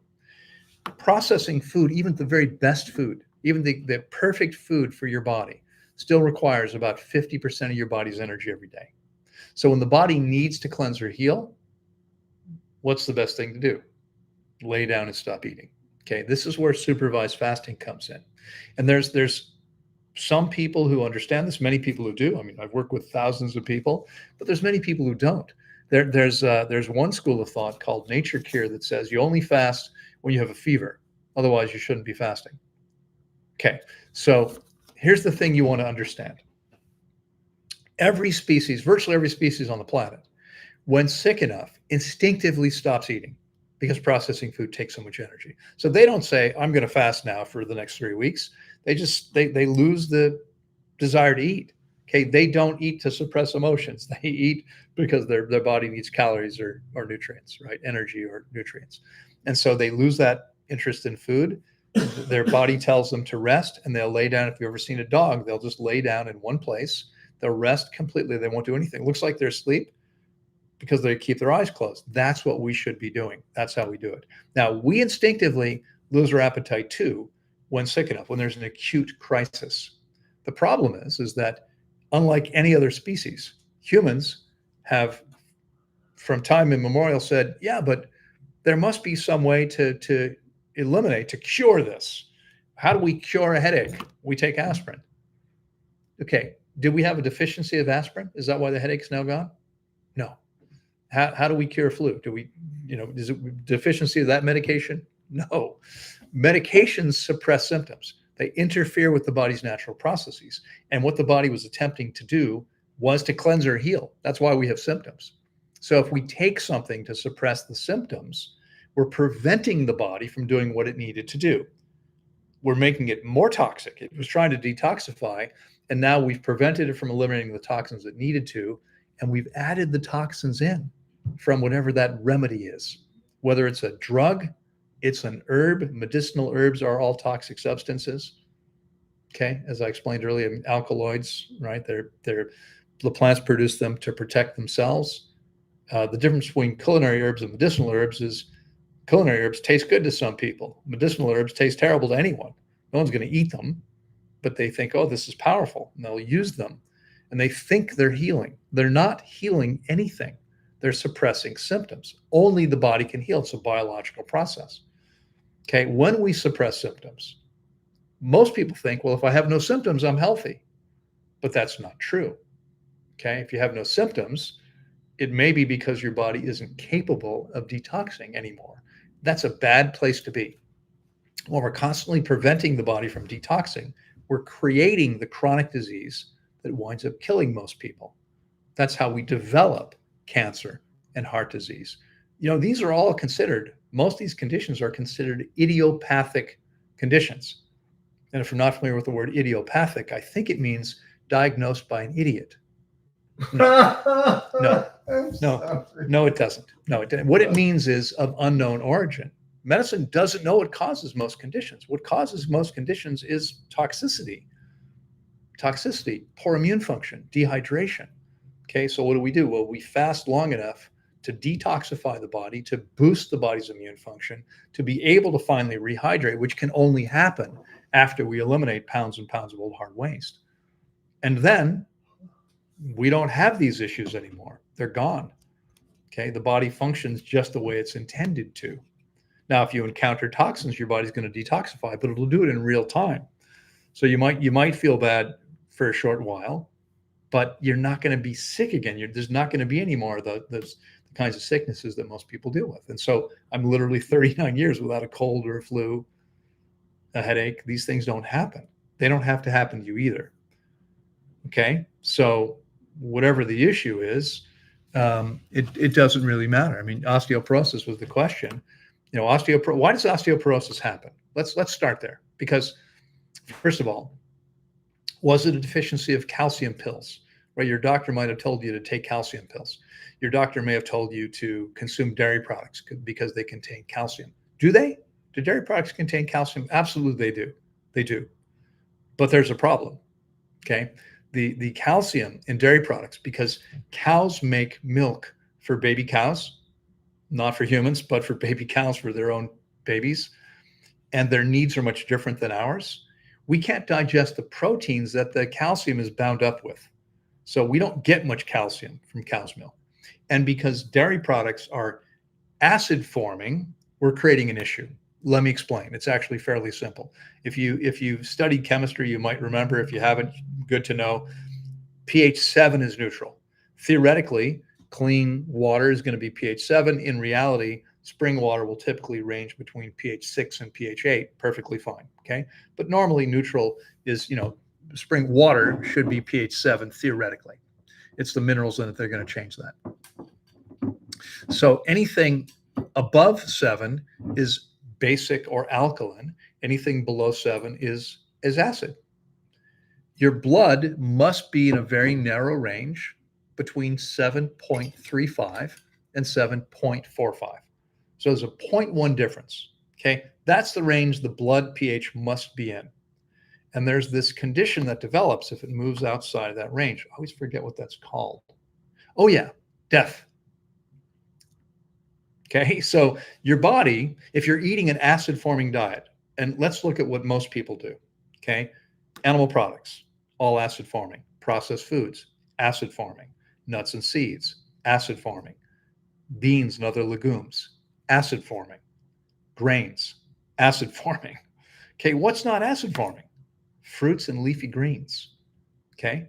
Processing food, even the very best food, even the perfect food for your body, still requires about 50% of your body's energy every day. So when the body needs to cleanse or heal, what's the best thing to do? Lay down and stop eating. Okay, this is where supervised fasting comes in. And there's some people who understand this, many people who do. I mean, I've worked with thousands of people, but there's many people who don't. There's one school of thought called nature cure that says you only fast when you have a fever. Otherwise, you shouldn't be fasting. Okay, so here's the thing you want to understand. Every species, virtually every species on the planet, when sick enough, instinctively stops eating because processing food takes so much energy. So they don't say, I'm going to fast now for the next 3 weeks. They lose the desire to eat. Okay, they don't eat to suppress emotions. They eat because their body needs calories or nutrients, right? Energy or nutrients. And so they lose that interest in food. Their body tells them to rest, and they'll lay down. If you've ever seen a dog, they'll just lay down in one place. They'll rest completely. They won't do anything. It looks like they're asleep because they keep their eyes closed. That's what we should be doing. That's how we do it. Now, we instinctively lose our appetite too when sick enough, when there's an acute crisis. The problem is that unlike any other species, humans have from time immemorial said, yeah, but there must be some way to eliminate, to cure this. How do we cure a headache? We take aspirin. Okay, did we have a deficiency of aspirin? Is that why the headache's now gone? No. How do we cure flu? Do we, is it deficiency of that medication? No. Medications suppress symptoms. They interfere with the body's natural processes. And what the body was attempting to do was to cleanse or heal. That's why we have symptoms. So if we take something to suppress the symptoms, we're preventing the body from doing what it needed to do. We're making it more toxic. It was trying to detoxify, and now we've prevented it from eliminating the toxins it needed to, and we've added the toxins in from whatever that remedy is. Whether it's a drug, it's an herb. Medicinal herbs are all toxic substances. Okay, as I explained earlier, alkaloids, right? The plants produce them to protect themselves. The difference between culinary herbs and medicinal herbs is culinary herbs taste good to some people. Medicinal herbs taste terrible to anyone. No one's going to eat them, but they think, oh, this is powerful, and they'll use them. And they think they're healing. They're not healing anything. They're suppressing symptoms. Only the body can heal. It's a biological process. Okay, when we suppress symptoms, most people think, well, if I have no symptoms, I'm healthy. But that's not true. Okay, if you have no symptoms, it may be because your body isn't capable of detoxing anymore. That's a bad place to be. When we're constantly preventing the body from detoxing, we're creating the chronic disease that winds up killing most people. That's how we develop cancer and heart disease. These are all considered, most of these conditions are considered idiopathic conditions. And if you're not familiar with the word idiopathic, I think it means diagnosed by an idiot. No, it doesn't. No, it doesn't. What it means is of unknown origin. Medicine doesn't know what causes most conditions. What causes most conditions is toxicity, poor immune function, dehydration. Okay, so what do? Well, we fast long enough to detoxify the body, to boost the body's immune function, to be able to finally rehydrate, which can only happen after we eliminate pounds and pounds of old hard waste. And then we don't have these issues anymore. They're gone. Okay, the body functions just the way it's intended to. Now, if you encounter toxins, your body's going to detoxify, but it'll do it in real time. So you might feel bad for a short while, but you're not going to be sick again. There's not going to be any more of the kinds of sicknesses that most people deal with. And so I'm literally 39 years without a cold or a flu, a headache. These things don't happen. They don't have to happen to you either. Okay, so whatever the issue is, it doesn't really matter. I mean, osteoporosis was the question. Why does osteoporosis happen? Let's start there. Because first of all, was it a deficiency of calcium pills? Right, your doctor might have told you to take calcium pills. your doctor may have told you to consume dairy products because they contain calcium. Do they? Do dairy products contain calcium? Absolutely, they do. They do. But there's a problem. Okay. The calcium in dairy products, because cows make milk for baby cows, not for humans, but for baby cows, for their own babies, and their needs are much different than ours. We can't digest the proteins that the calcium is bound up with. So we don't get much calcium from cow's milk. And because dairy products are acid forming, we're creating an issue. Let me explain. It's actually fairly simple. If you've studied chemistry, you might remember. If you haven't, good to know. pH 7 is neutral. Theoretically, clean water is going to be pH 7. In reality, spring water will typically range between pH 6 and pH 8, perfectly fine. Okay, but normally neutral is, spring water should be pH 7 theoretically. It's the minerals in it that are going to change that. So anything above 7 is basic or alkaline. Anything below 7 is acid. Your blood must be in a very narrow range between 7.35 and 7.45. So there's a 0.1 difference. Okay, that's the range the blood pH must be in. And there's this condition that develops if it moves outside of that range. I always forget what that's called. Oh yeah, death. Okay, so your body, if you're eating an acid forming diet, and let's look at what most people do. Okay, animal products, all acid forming. Processed foods, acid forming. Nuts and seeds, acid forming. Beans and other legumes, acid forming. Grains, acid forming. Okay, what's not acid forming? Fruits and leafy greens. Okay,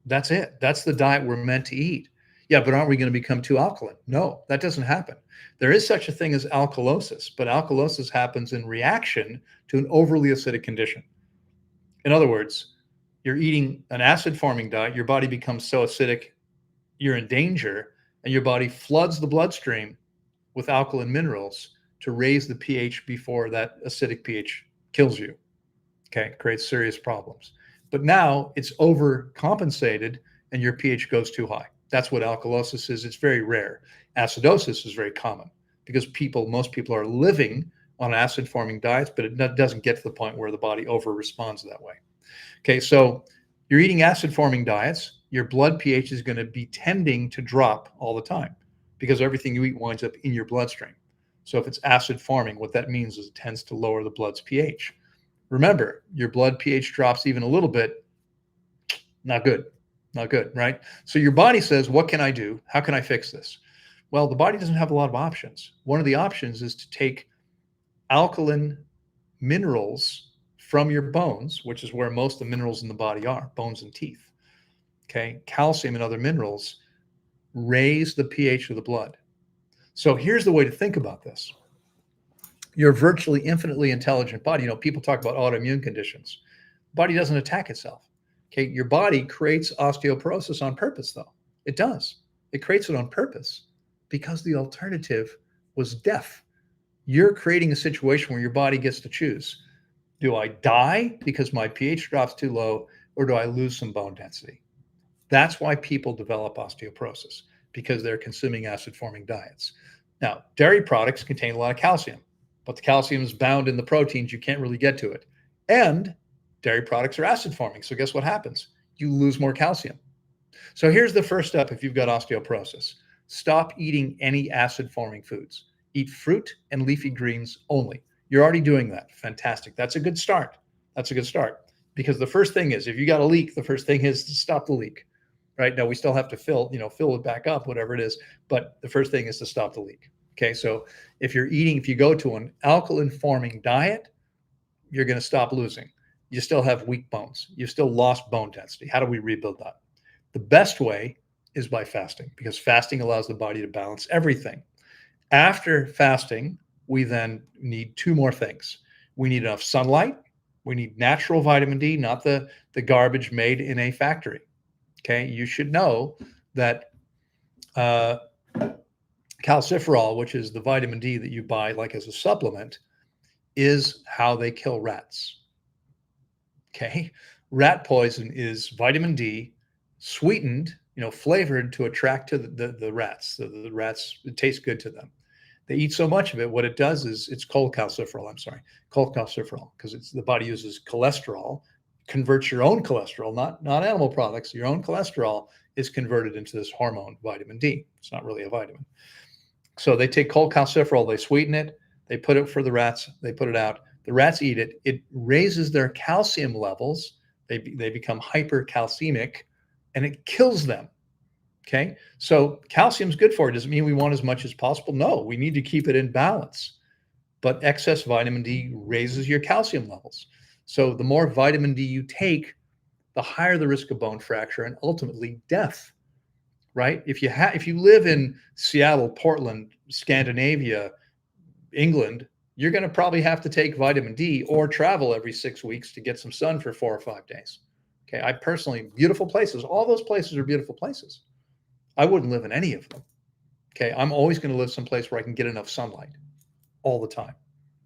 that's it. That's the diet we're meant to eat. Yeah, but aren't we going to become too alkaline? No, that doesn't happen. There is such a thing as alkalosis, but alkalosis happens in reaction to an overly acidic condition. In other words, you're eating an acid forming diet, your body becomes so acidic, you're in danger, and your body floods the bloodstream with alkaline minerals to raise the pH before that acidic pH kills you. Okay, creates serious problems. But now it's overcompensated and your pH goes too high. That's what alkalosis is. It's very rare. Acidosis is very common because most people are living on acid forming diets, but it doesn't get to the point where the body over responds that way. Okay, so you're eating acid forming diets, your blood pH is going to be tending to drop all the time because everything you eat winds up in your bloodstream. So if it's acid forming, what that means is it tends to lower the blood's pH. Remember, your blood pH drops even a little bit, not good, right? So your body says, what can I do? How can I fix this? Well, the body doesn't have a lot of options. One of the options is to take alkaline minerals from your bones, which is where most of the minerals in the body are, bones and teeth. Okay, calcium and other minerals raise the pH of the blood. So here's the way to think about this. Your virtually infinitely intelligent body, people talk about autoimmune conditions. The body doesn't attack itself. Okay, your body creates osteoporosis on purpose, though. It does. It creates it on purpose because the alternative was death. You're creating a situation where your body gets to choose. Do I die because my pH drops too low, or do I lose some bone density? That's why people develop osteoporosis, because they're consuming acid-forming diets. Now, dairy products contain a lot of calcium, but the calcium is bound in the proteins. You can't really get to it. And dairy products are acid-forming, so guess what happens? You lose more calcium. So here's the first step if you've got osteoporosis. Stop eating any acid-forming foods. Eat fruit and leafy greens only. You're already doing that. Fantastic. That's a good start. That's a good start. Because the first thing is, if you got a leak, the first thing is to stop the leak. Right now, we still have to fill it back up, whatever it is. But the first thing is to stop the leak. Okay, so if you go to an alkaline forming diet, you're going to stop losing. You still have weak bones. You still lost bone density. How do we rebuild that? The best way is by fasting, because fasting allows the body to balance everything. After fasting, we then need two more things. We need enough sunlight. We need natural vitamin D, not the garbage made in a factory. Okay, you should know that calciferol, which is the vitamin D that you buy like as a supplement, is how they kill rats. Okay, rat poison is vitamin D sweetened flavored to attract to the rats. The rats, it tastes good to them. They eat so much of it. What it does is it's cholecalciferol. I'm sorry, cholecalciferol, because it's the body uses cholesterol, converts your own cholesterol, not animal products. Your own cholesterol is converted into this hormone, vitamin D. It's not really a vitamin. So they take cholecalciferol, they sweeten it, they put it for the rats, they put it out. The rats eat it. It raises their calcium levels. They become hypercalcemic, and it kills them. Okay, so calcium's good for it. Does it mean we want as much as possible? No, we need to keep it in balance. But excess vitamin D raises your calcium levels. So the more vitamin D you take, the higher the risk of bone fracture and ultimately death. Right? If you live in Seattle, Portland, Scandinavia, England, you're going to probably have to take vitamin D or travel every 6 weeks to get some sun for 4 or 5 days. Okay, I personally, beautiful places. All those places are beautiful places. I wouldn't live in any of them. Okay, I'm always going to live someplace where I can get enough sunlight all the time,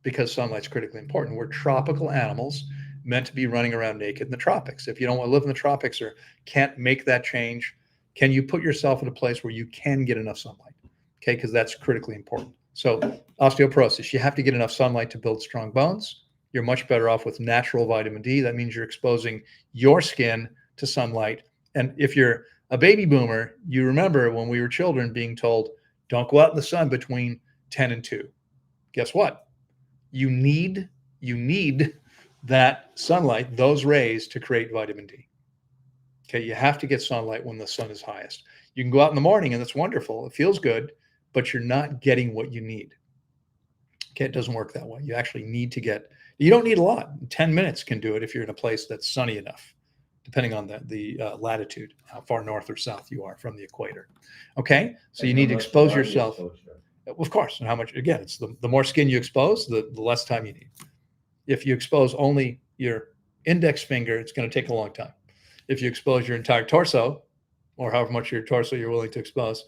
because sunlight's critically important. We're tropical animals meant to be running around naked in the tropics. If you don't want to live in the tropics or can't make that change, can you put yourself in a place where you can get enough sunlight? Okay, because that's critically important. So osteoporosis, you have to get enough sunlight to build strong bones. You're much better off with natural vitamin D. That means you're exposing your skin to sunlight. And if you're a baby boomer, you remember when we were children being told, don't go out in the sun between 10 and 2. Guess what? You need that sunlight, those rays, to create vitamin D. Okay, you have to get sunlight when the sun is highest. You can go out in the morning and it's wonderful. It feels good, but you're not getting what you need. Okay, it doesn't work that way. You actually need to you don't need a lot. 10 minutes can do it if you're in a place that's sunny enough, depending on the latitude, how far north or south you are from the equator. Okay, so you need to expose yourself. Of course, and how much, again, it's the more skin you expose, the less time you need. If you expose only your index finger, it's going to take a long time. If you expose your entire torso, or however much of your torso you're willing to expose,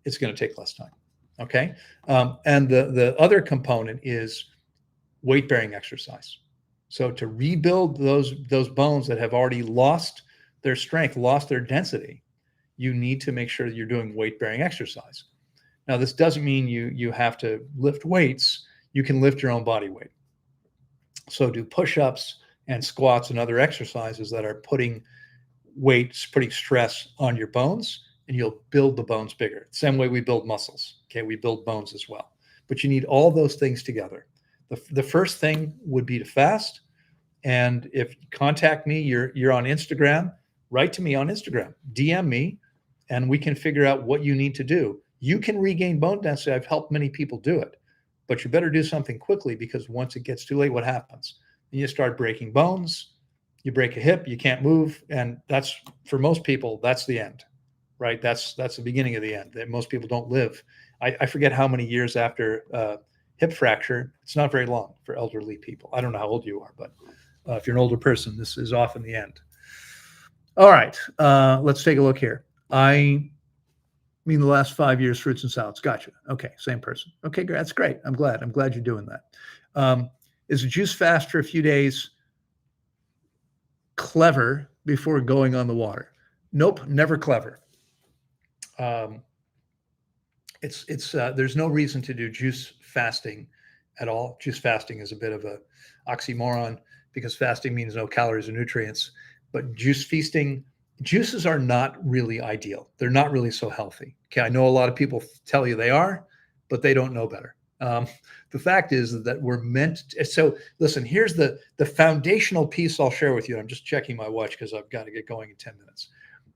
it's going to take less time. Okay, and the other component is weight-bearing exercise. So to rebuild those bones that have already lost their strength, lost their density, you need to make sure that you're doing weight-bearing exercise. Now, this doesn't mean you have to lift weights. You can lift your own body weight. So do push-ups and squats and other exercises that are putting stress on your bones, and you'll build the bones bigger. Same way we build muscles. Okay, we build bones as well. But you need all those things together. The first thing would be to fast. And if you contact me, you're on Instagram, write to me on Instagram, DM me, and we can figure out what you need to do. You can regain bone density. I've helped many people do it, but you better do something quickly, because once it gets too late, what happens? You start breaking bones, you break a hip, you can't move. And that's, for most people, that's the end, right? That's the beginning of the end. That most people don't live. I forget how many years after hip fracture. It's not very long for elderly people. I don't know how old you are, but if you're an older person, this is often the end. All right, let's take a look here. I mean, the last 5 years, fruits and salads. Gotcha. Okay, same person. Okay, great. That's great. I'm glad you're doing that. Is a juice fast for a few days clever before going on the water? Nope, never clever. There's no reason to do juice fasting at all. Juice fasting is a bit of a oxymoron, because fasting means no calories or nutrients. But juice feasting, juices are not really ideal. They're not really so healthy. Okay, I know a lot of people tell you they are, but they don't know better. The fact is that we're meant to, so listen, here's the foundational piece I'll share with you. I'm just checking my watch because I've got to get going in 10 minutes.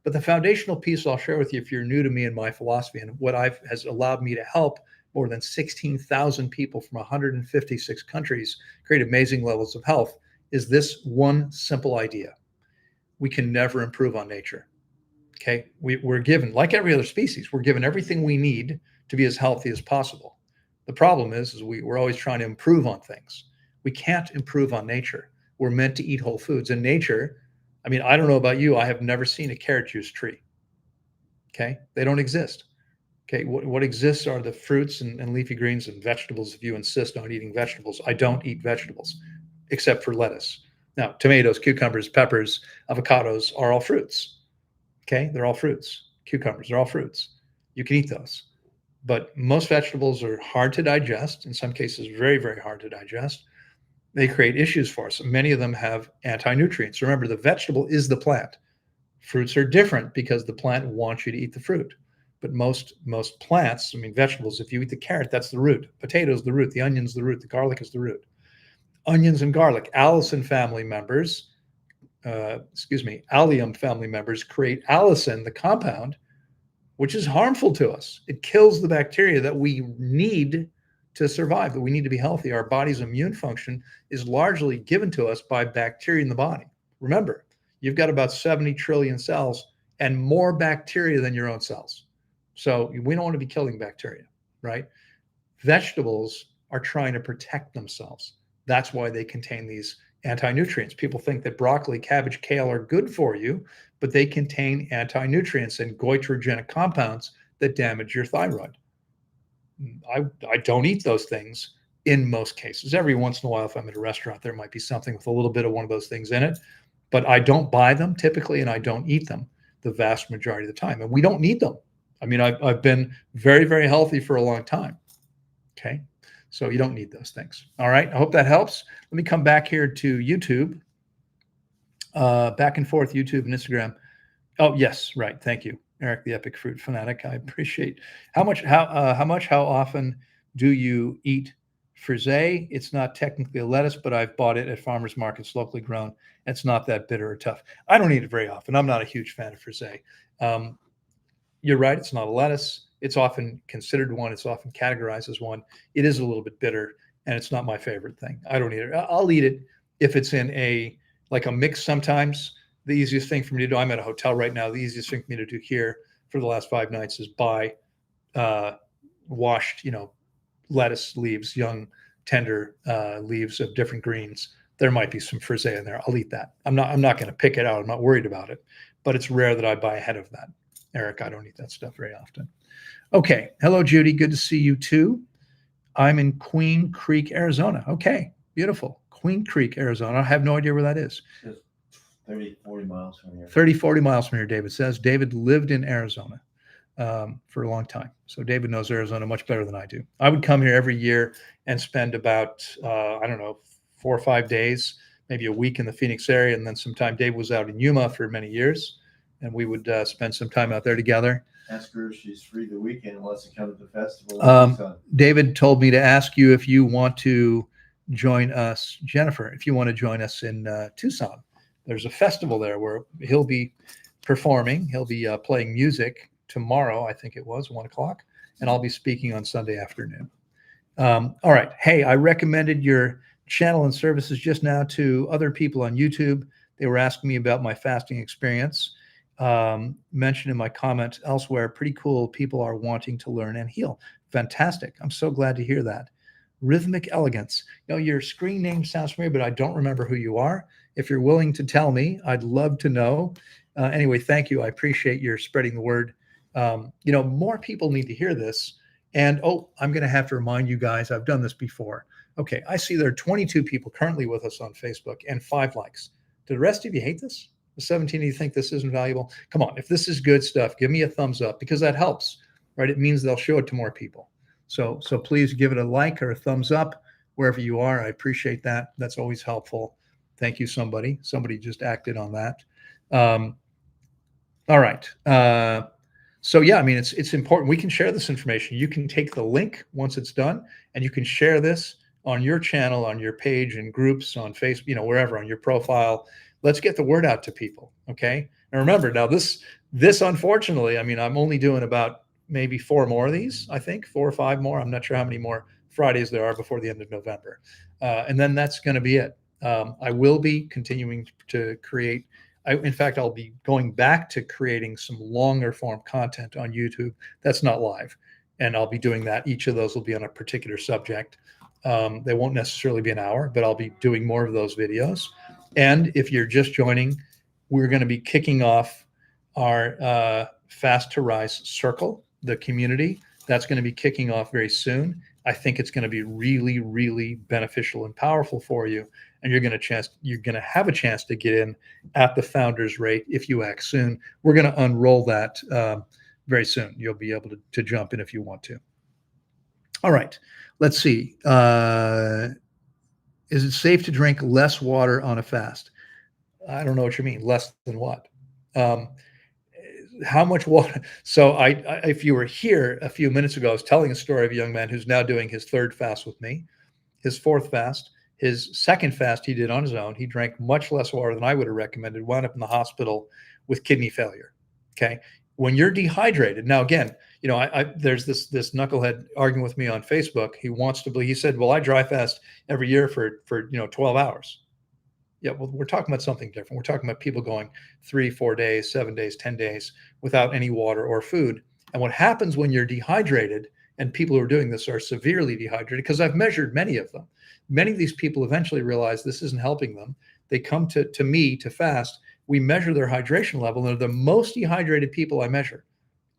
But the foundational piece I'll share with you, if you're new to me and my philosophy, and what has allowed me to help more than 16,000 people from 156 countries create amazing levels of health, is this one simple idea. We can never improve on nature. Okay, we're given, like every other species, we're given everything we need to be as healthy as possible. The problem is we're always trying to improve on things. We can't improve on nature. We're meant to eat whole foods. And nature, I mean, I don't know about you, I have never seen a carrot juice tree. Okay, they don't exist. Okay, what exists are the fruits and leafy greens and vegetables. If you insist on eating vegetables, I don't eat vegetables except for lettuce. Now, tomatoes, cucumbers, peppers, avocados are all fruits. Okay, they're all fruits. cucumbers, they're all fruits. You can eat those. But most vegetables are hard to digest, in some cases, very, very hard to digest. They create issues for us. Many of them have anti-nutrients. Remember, the vegetable is the plant. Fruits are different because the plant wants you to eat the fruit. But most plants, I mean, vegetables, if you eat the carrot, that's the root. Potatoes, the root. The onion's the root. The garlic is the root. Onions and garlic. Allicin family members, allium family members create allicin, the compound, which is harmful to us. It kills the bacteria that we need to survive, that we need to be healthy. Our body's immune function is largely given to us by bacteria in the body. Remember, you've got about 70 trillion cells and more bacteria than your own cells. So we don't want to be killing bacteria, right? Vegetables are trying to protect themselves. That's why they contain these anti-nutrients. People think that broccoli, cabbage, kale are good for you, but they contain anti-nutrients and goitrogenic compounds that damage your thyroid. I don't eat those things in most cases. Every once in a while, if I'm at a restaurant, there might be something with a little bit of one of those things in it, but I don't buy them typically, and I don't eat them the vast majority of the time. And we don't need them. I mean, I've been very, very healthy for a long time. Okay. So you don't need those things. All right. I hope that helps. Let me come back here to YouTube, back and forth, YouTube and Instagram. Oh, yes. Right. Thank you, Eric, the epic fruit fanatic. I appreciate how often do you eat frisee? It's not technically a lettuce, but I've bought it at farmers markets, locally grown. It's not that bitter or tough. I don't eat it very often. I'm not a huge fan of frisee. You're right. It's not a lettuce. It's often considered one. It's often categorized as one. It is a little bit bitter, and it's not my favorite thing. I don't eat it. I'll eat it if it's in a mix sometimes. The easiest thing for me to do, I'm at a hotel right now. The easiest thing for me to do here for the last 5 nights is buy washed, lettuce leaves, young, tender leaves of different greens. There might be some frisee in there. I'll eat that. I'm not going to pick it out. I'm not worried about it, but it's rare that I buy ahead of that. Eric, I don't eat that stuff very often. Okay. Hello, Judy. Good to see you too. I'm in Queen Creek, Arizona. Okay. Beautiful. Queen Creek, Arizona. I have no idea where that is. Just 30, 40 miles from here. 30, 40 miles from here, David says. David lived in Arizona for a long time. So David knows Arizona much better than I do. I would come here every year and spend about, 4 or 5 days, maybe a week in the Phoenix area. And then sometime Dave was out in Yuma for many years. And we would spend some time out there together. Ask her if she's free the weekend, wants to come to the festival. David told me to ask you if you want to join us, Jennifer, if you want to join us in Tucson. There's a festival there where he'll be performing. He'll be playing music tomorrow, I think it was, 1:00, and I'll be speaking on Sunday afternoon. All right. Hey, I recommended your channel and services just now to other people on YouTube. They were asking me about my fasting experience. Mentioned in my comments elsewhere, pretty cool. People are wanting to learn and heal. Fantastic. I'm so glad to hear that. Rhythmic Elegance. Your screen name sounds familiar, but I don't remember who you are. If you're willing to tell me, I'd love to know. Anyway, thank you. I appreciate your spreading the word. More people need to hear this. And, I'm going to have to remind you guys, I've done this before. Okay, I see there are 22 people currently with us on Facebook and 5 likes. Do the rest of you hate this? The 17 of you think this isn't valuable? Come on, if this is good stuff, give me a thumbs up because that helps, right? It means they'll show it to more people. So please give it a like or a thumbs up wherever you are. I appreciate that. That's always helpful. Thank you, somebody. Somebody just acted on that. All right. So yeah, I mean, it's important. We can share this information. You can take the link once it's done, and you can share this on your channel, on your page, in groups, on Facebook, wherever, on your profile. Let's get the word out to people. Okay. And remember, now this unfortunately, I mean, I'm only doing about maybe 4 more of these, I think 4 or 5 more. I'm not sure how many more Fridays there are before the end of November. And then that's going to be it. I will be continuing to create. In fact, I'll be going back to creating some longer form content on YouTube. That's not live. And I'll be doing that. Each of those will be on a particular subject. They won't necessarily be an hour, but I'll be doing more of those videos. And if you're just joining, we're going to be kicking off our Fast to Rise Circle, the community. That's going to be kicking off very soon. I think it's going to be really, really beneficial and powerful for you. And you're going to have a chance to get in at the founder's rate if you act soon. We're going to unroll that very soon. You'll be able to jump in if you want to. All right, let's see. Is it safe to drink less water on a fast? I don't know what you mean. Less than what? How much water? So if you were here a few minutes ago, I was telling a story of a young man who's now doing his third fast with me, his fourth fast. His second fast he did on his own. He drank much less water than I would have recommended, wound up in the hospital with kidney failure. Okay. When you're dehydrated, now again, there's this knucklehead arguing with me on Facebook. He said, well, I dry fast every year for 12 hours. Yeah, well, we're talking about something different. We're talking about people going 3, 4 days, 7 days, 10 days without any water or food. And what happens when you're dehydrated, and people who are doing this are severely dehydrated, because I've measured many of them. Many of these people eventually realize this isn't helping them. They come to me to fast. We measure their hydration level, and they're the most dehydrated people I measure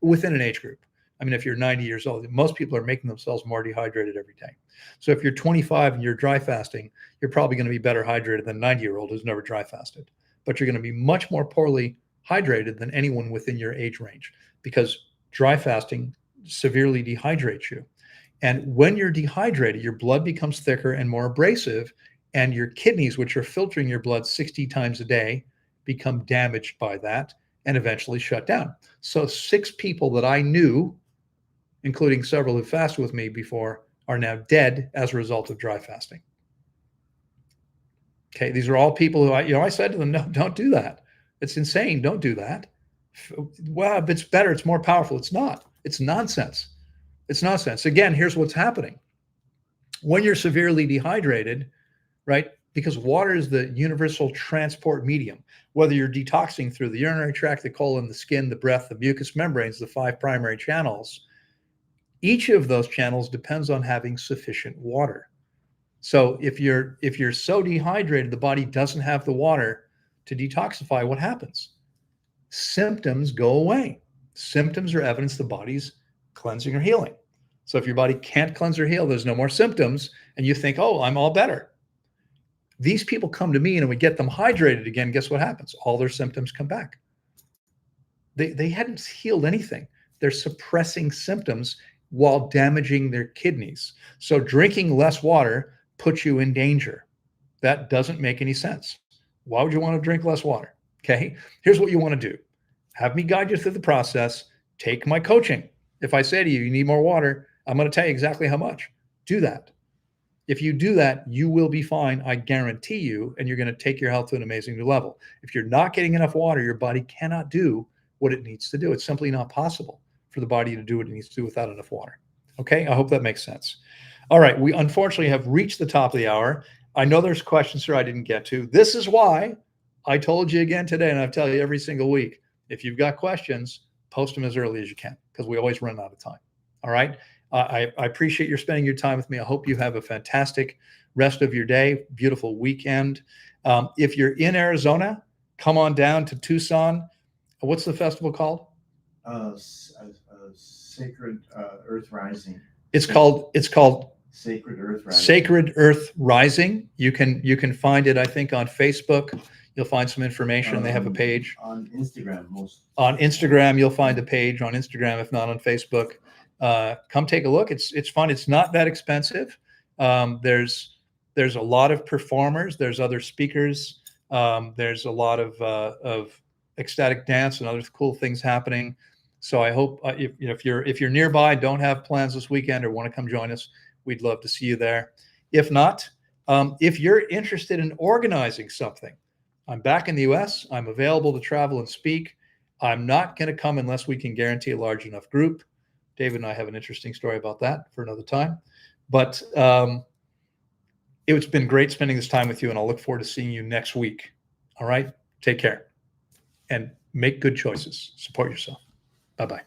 within an age group. I mean, if you're 90 years old, most people are making themselves more dehydrated every day. So if you're 25 and you're dry fasting, you're probably going to be better hydrated than a 90-year-old who's never dry fasted. But you're going to be much more poorly hydrated than anyone within your age range, because dry fasting severely dehydrates you. And when you're dehydrated, your blood becomes thicker and more abrasive, and your kidneys, which are filtering your blood 60 times a day, become damaged by that and eventually shut down. So 6 people that I knew, including several who fasted with me before, are now dead as a result of dry fasting. Okay, these are all people who I said to them, no, don't do that. It's insane. Don't do that. Well, it's better. It's more powerful. It's not. It's nonsense. It's nonsense. Again, here's what's happening. When you're severely dehydrated, right, because water is the universal transport medium, whether you're detoxing through the urinary tract, the colon, the skin, the breath, the mucous membranes, the 5 primary channels, each of those channels depends on having sufficient water. So if you're so dehydrated, the body doesn't have the water to detoxify, what happens? Symptoms go away. Symptoms are evidence the body's cleansing or healing. So if your body can't cleanse or heal, there's no more symptoms, and you think, oh, I'm all better. These people come to me, and we get them hydrated again. Guess what happens? All their symptoms come back. They hadn't healed anything. They're suppressing symptoms while damaging their kidneys. So drinking less water puts you in danger. That doesn't make any sense. Why would you want to drink less water? Okay, here's what you want to do. Have me guide you through the process. Take my coaching. If I say to you, you need more water, I'm going to tell you exactly how much. Do that. If you do that, you will be fine. I guarantee you, and you're going to take your health to an amazing new level. If you're not getting enough water, your body cannot do what it needs to do. It's simply not possible for the body to do what it needs to do without enough water. Okay, I hope that makes sense. All right, we unfortunately have reached the top of the hour. I know there's questions here I didn't get to. This is why I told you again today, and I tell you every single week, if you've got questions, post them as early as you can, because we always run out of time. All right. I appreciate your spending your time with me. I hope you have a fantastic rest of your day, beautiful weekend. If you're in Arizona, come on down to Tucson. What's the festival called? Sacred Earth Rising. It's called Sacred Earth Rising. Sacred Earth Rising. You can find it, I think, on Facebook. You'll find some information. They have a page on Instagram. On Instagram, you'll find a page on Instagram, if not on Facebook. Come take a look. It's fun. It's not that expensive. There's a lot of performers. There's other speakers. There's a lot of ecstatic dance and other cool things happening. So I hope if you're nearby, don't have plans this weekend, or want to come join us, we'd love to see you there. If not, if you're interested in organizing something, I'm back in the US. I'm available to travel and speak. I'm not going to come unless we can guarantee a large enough group. David and I have an interesting story about that for another time. But it's been great spending this time with you, and I'll look forward to seeing you next week. All right? Take care and make good choices. Support yourself. Bye-bye.